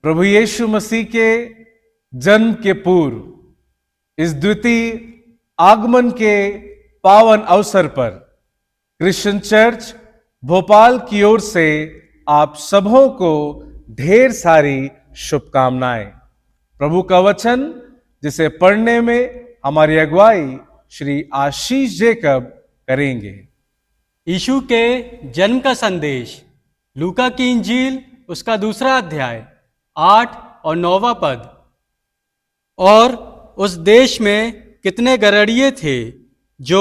प्रभु यीशु मसीह के जन्म के पूर्व इस द्वितीय आगमन के पावन अवसर पर क्रिश्चियन चर्च भोपाल की ओर से आप सबों को ढेर सारी शुभकामनाएं। प्रभु का वचन जिसे पढ़ने में हमारी अगुवाई श्री आशीष जेकब करेंगे। यीशु के जन्म का संदेश, लूका की इंजील उसका 2 अध्याय 8 और 9 पद। और उस देश में कितने गड़रिये थे जो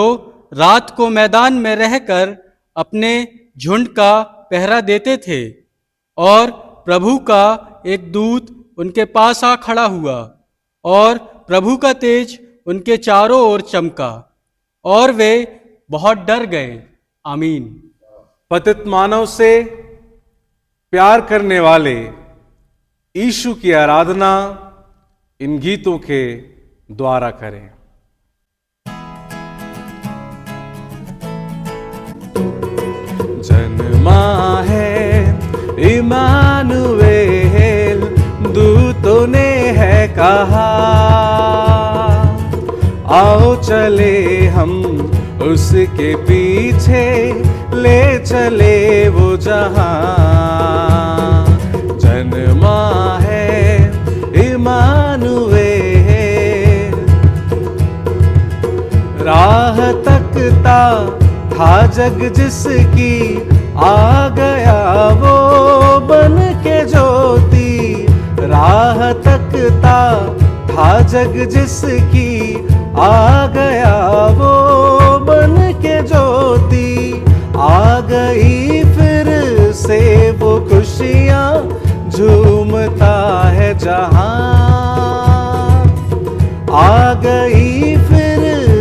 रात को मैदान में रहकर अपने झुंड का पहरा देते थे, और प्रभु का एक दूत उनके पास आ खड़ा हुआ और प्रभु का तेज उनके चारों ओर चमका और वे बहुत डर गए। आमीन। पतित मानव से प्यार करने वाले यीशु की आराधना इन गीतों के द्वारा करें। जन्मा है इमानुएल, दूतों ने है कहा, आओ चले हम उसके पीछे, ले चले वो जहां। जन्मा है इमानुएल, राह तकता था जग जिसकी, आ गया वो बन के ज्योति। राह तकता था जग जिसकी, आ गया वो बन के ज्योति। आ गई फिर से वो खुशियां, झूमता है जहां। आ गई फिर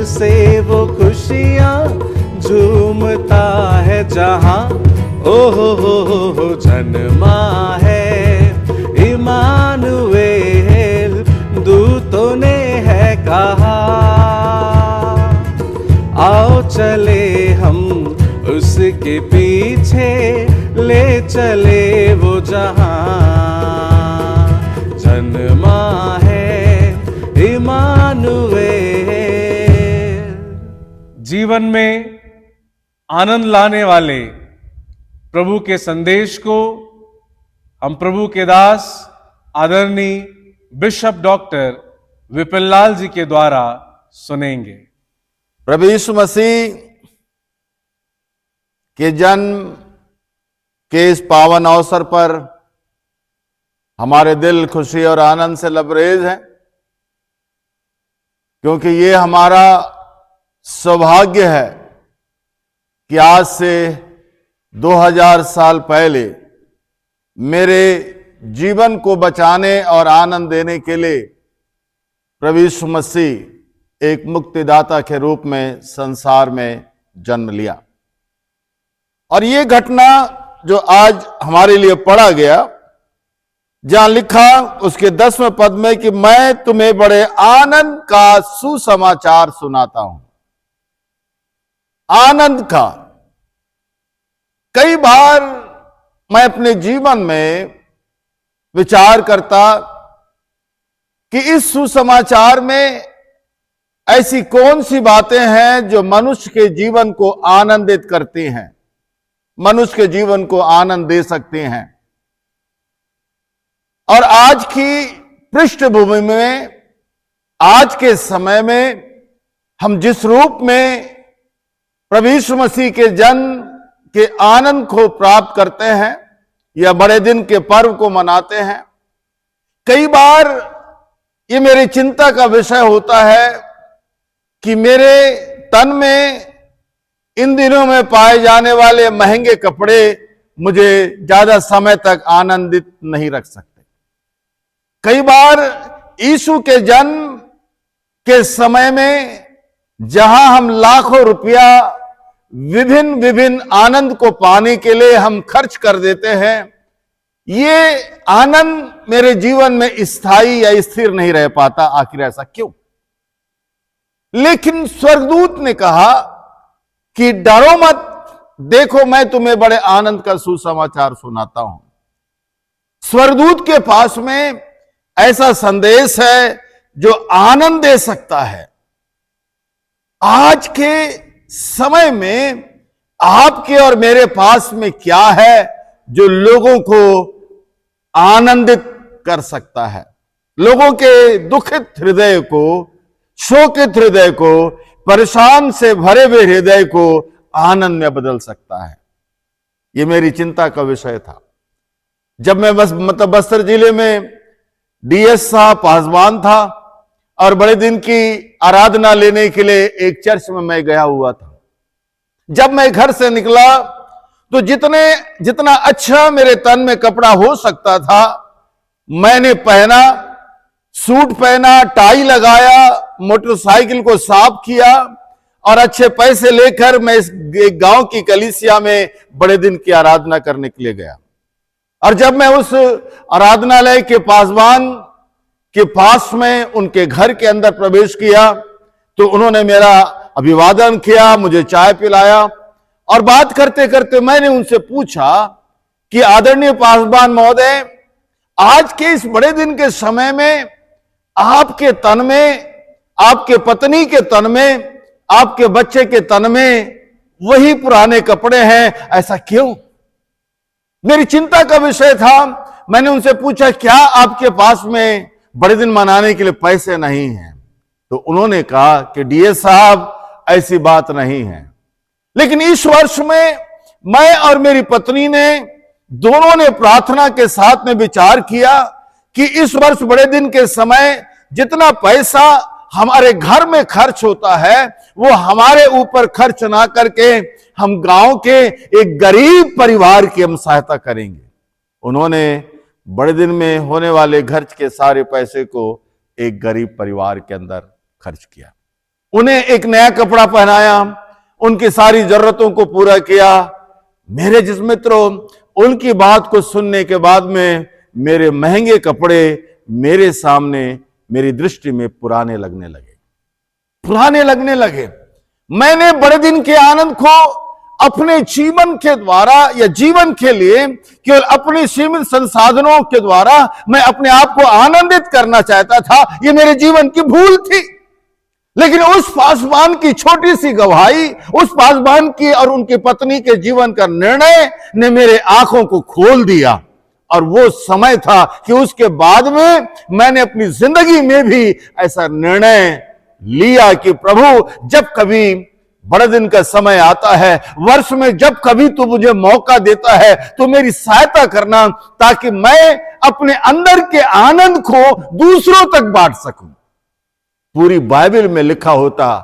से वो खुशियां, झूमता है जहां। ओ हो जन्मा है इमानुएल, दूतों ने है कहा, आओ चले हम उसके पीछे, ले चले वो जहां। जन्मा है इमानुएल। जीवन में आनंद लाने वाले प्रभु के संदेश को हम प्रभु के दास आदरणीय बिशप डॉक्टर विपिन लाल जी के द्वारा सुनेंगे। प्रभु यीशु मसीह के जन्म के इस पावन अवसर पर हमारे दिल खुशी और आनंद से लबरेज हैं, क्योंकि ये हमारा सौभाग्य है कि आज से 2000 साल पहले मेरे जीवन को बचाने और आनंद देने के लिए प्रभु यीशु मसीह एक मुक्तिदाता के रूप में संसार में जन्म लिया। और ये घटना जो आज हमारे लिए पढ़ा गया, जहां लिखा उसके 10वें पद में कि मैं तुम्हें बड़े आनंद का सुसमाचार सुनाता हूं। आनंद का, कई बार मैं अपने जीवन में विचार करता कि इस सुसमाचार में ऐसी कौन सी बातें हैं जो मनुष्य के जीवन को आनंदित करती हैं, मनुष्य के जीवन को आनंद दे सकती हैं। और आज की पृष्ठभूमि में, आज के समय में हम जिस रूप में प्रभु यीशु मसीह के जन्म के आनंद को प्राप्त करते हैं या बड़े दिन के पर्व को मनाते हैं, कई बार ये मेरी चिंता का विषय होता है कि मेरे तन में इन दिनों में पाए जाने वाले महंगे कपड़े मुझे ज्यादा समय तक आनंदित नहीं रख सकते। कई बार यीशु के जन्म के समय में जहां हम लाखों रुपया विभिन्न आनंद को पाने के लिए हम खर्च कर देते हैं, ये आनंद मेरे जीवन में स्थायी या स्थिर नहीं रह पाता। आखिर ऐसा क्यों? लेकिन स्वर्गदूत ने कहा कि डरो मत, देखो मैं तुम्हें बड़े आनंद का सुसमाचार सुनाता हूं। स्वर्गदूत के पास में ऐसा संदेश है जो आनंद दे सकता है। आज के समय में आपके और मेरे पास में क्या है जो लोगों को आनंदित कर सकता है, लोगों के दुखित हृदय को, शोकित हृदय को, परेशान से भरे हुए हृदय को आनंद में बदल सकता है। ये मेरी चिंता का विषय था जब मैं बस्तर जिले में डीएस साहब पासवान था और बड़े दिन की आराधना लेने के लिए एक चर्च में मैं गया हुआ था। जब मैं घर से निकला तो जितना अच्छा मेरे तन में कपड़ा हो सकता था मैंने पहना, सूट पहना, टाई लगाया, मोटरसाइकिल को साफ किया और अच्छे पैसे लेकर मैं इस गांव की कलीसिया में बड़े दिन की आराधना करने के लिए गया। और जब मैं उस आराधनालय के पासवान के पास में उनके घर के अंदर प्रवेश किया तो उन्होंने मेरा अभिवादन किया, मुझे चाय पिलाया और बात करते करते मैंने उनसे पूछा कि आदरणीय पासवान महोदय, आज के इस बड़े दिन के समय में आपके तन में, आपके पत्नी के तन में, आपके बच्चे के तन में वही पुराने कपड़े हैं, ऐसा क्यों? मेरी चिंता का विषय था। मैंने उनसे पूछा क्या आपके पास में बड़े दिन मनाने के लिए पैसे नहीं हैं? तो उन्होंने कहा कि डीएस साहब ऐसी बात नहीं है, लेकिन इस वर्ष में मैं और मेरी पत्नी ने दोनों ने प्रार्थना के साथ में विचार किया कि इस वर्ष बड़े दिन के समय जितना पैसा हमारे घर में खर्च होता है वो हमारे ऊपर खर्च ना करके हम गांव के एक गरीब परिवार की हम सहायता करेंगे। उन्होंने बड़े दिन में होने वाले खर्च के सारे पैसे को एक गरीब परिवार के अंदर खर्च किया, उन्हें एक नया कपड़ा पहनाया, उनकी सारी जरूरतों को पूरा किया। मेरे जिस मित्रों, उनकी बात को सुनने के बाद में मेरे महंगे कपड़े मेरे सामने, मेरी दृष्टि में पुराने लगने लगे। मैंने बड़े दिन के आनंद को अपने जीवन के द्वारा या जीवन के लिए केवल अपने सीमित संसाधनों के द्वारा मैं अपने आप को आनंदित करना चाहता था। यह मेरे जीवन की भूल थी। लेकिन उस पासवान की छोटी सी गवाही, उस पासवान की और उनकी पत्नी के जीवन का निर्णय ने मेरे आंखों को खोल दिया। और वो समय था कि उसके बाद में मैंने अपनी जिंदगी में भी ऐसा निर्णय लिया कि प्रभु, जब कभी बड़े दिन का समय आता है, वर्ष में जब कभी तू मुझे मौका देता है तो मेरी सहायता करना, ताकि मैं अपने अंदर के आनंद को दूसरों तक बांट सकूं। पूरी बाइबल में लिखा होता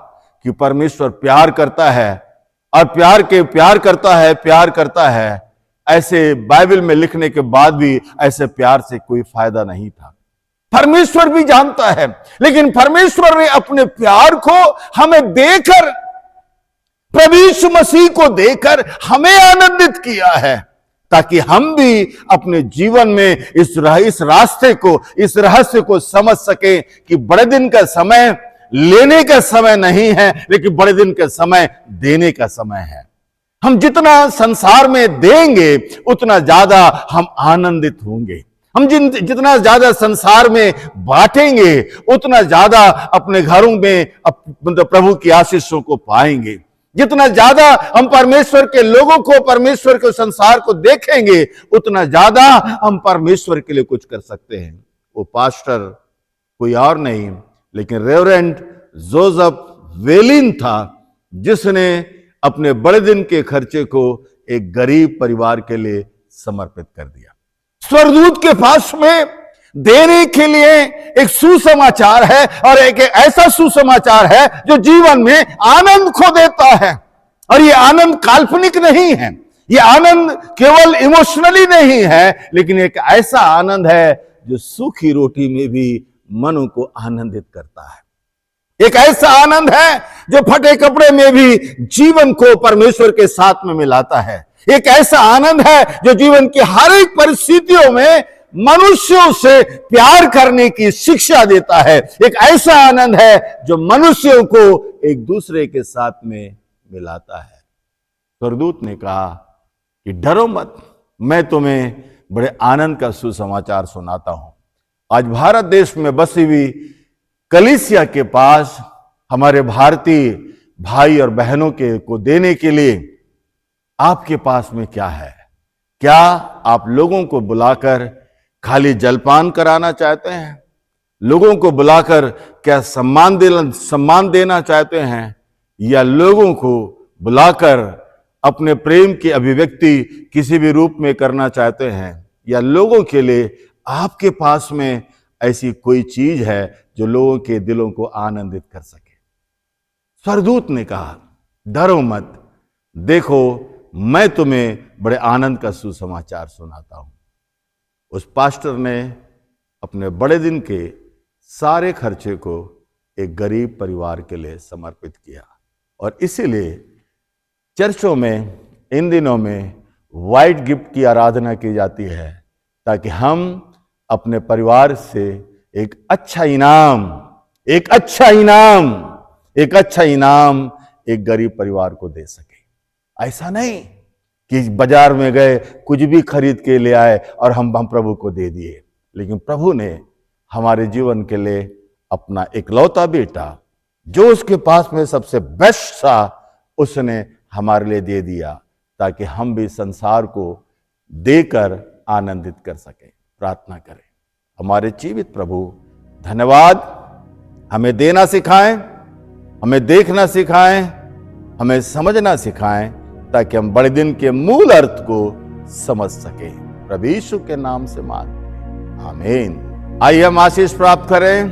कि परमेश्वर प्यार करता है और प्यार करता है। ऐसे बाइबल में लिखने के बाद भी ऐसे प्यार से कोई फायदा नहीं था। परमेश्वर भी जानता है, लेकिन परमेश्वर ने अपने प्यार को हमें देकर, प्रभु यीशु मसीह को देकर हमें आनंदित किया है, ताकि हम भी अपने जीवन में इस रास्ते को, इस रहस्य को समझ सके कि बड़े दिन का समय लेने का समय नहीं है, लेकिन बड़े दिन का समय देने का समय है। हम जितना संसार में देंगे उतना ज्यादा हम आनंदित होंगे। हम जितना ज्यादा संसार में बांटेंगे उतना ज्यादा अपने घरों में प्रभु की आशीषों को पाएंगे। जितना ज्यादा हम परमेश्वर के लोगों को, परमेश्वर के संसार को देखेंगे उतना ज्यादा हम परमेश्वर के लिए कुछ कर सकते हैं। वो पास्टर कोई और नहीं लेकिन रेवरेंड जोसेफ वेलिन था, जिसने अपने बड़े दिन के खर्चे को एक गरीब परिवार के लिए समर्पित कर दिया। स्वर्गदूत के पास में देने के लिए एक सुसमाचार है, और एक ऐसा सुसमाचार है जो जीवन में आनंद को देता है। और ये आनंद काल्पनिक नहीं है, ये आनंद केवल इमोशनली नहीं है, लेकिन एक ऐसा आनंद है जो सूखी रोटी में भी मन को आनंदित करता है। एक ऐसा आनंद है जो फटे कपड़े में भी जीवन को परमेश्वर के साथ में मिलाता है। एक ऐसा आनंद है जो जीवन की हर एक परिस्थितियों में मनुष्यों से प्यार करने की शिक्षा देता है। एक ऐसा आनंद है जो मनुष्यों को एक दूसरे के साथ में मिलाता है। स्वर्गदूत ने कहा कि डरो मत, मैं तुम्हें बड़े आनंद का सुसमाचार सुनाता हूं। आज भारत देश में बसी हुई कलीसिया के पास हमारे भारतीय भाई और बहनों के को देने के लिए आपके पास में क्या है? क्या आप लोगों को बुलाकर खाली जलपान कराना चाहते हैं? लोगों को बुलाकर क्या सम्मान देना चाहते हैं? या लोगों को बुलाकर अपने प्रेम की अभिव्यक्ति किसी भी रूप में करना चाहते हैं? या लोगों के लिए आपके पास में ऐसी कोई चीज है जो लोगों के दिलों को आनंदित कर सके? स्वर्गदूत ने कहा, डरो मत, देखो मैं तुम्हें बड़े आनंद का सुसमाचार सुनाता हूं। उस पास्टर ने अपने बड़े दिन के सारे खर्चे को एक गरीब परिवार के लिए समर्पित किया, और इसीलिए चर्चों में इन दिनों में वाइट गिफ्ट की आराधना की जाती है, ताकि हम अपने परिवार से एक अच्छा इनाम एक गरीब परिवार को दे सके। ऐसा नहीं कि बाजार में गए कुछ भी खरीद के ले आए और हम प्रभु को दे दिए, लेकिन प्रभु ने हमारे जीवन के लिए अपना इकलौता बेटा, जो उसके पास में सबसे बेस्ट था, उसने हमारे लिए दे दिया, ताकि हम भी संसार को देकर आनंदित कर सके। प्रार्थना करें। हमारे जीवित प्रभु, धन्यवाद। हमें देना सिखाएं, हमें देखना सिखाएं, हमें समझना सिखाएं, ताकि हम बड़े दिन के मूल अर्थ को समझ सकें। प्रभु यीशु के नाम से मांगते, आमीन। आइए हम आशीष प्राप्त करें।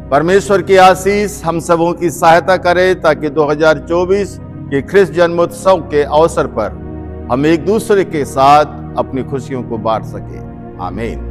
परमेश्वर की आशीष हम सबों की सहायता करे, ताकि 2024 के ख्रिस्त जन्मोत्सव के अवसर पर हम एक दूसरे के साथ अपनी खुशियों को बांट सके। आमीन।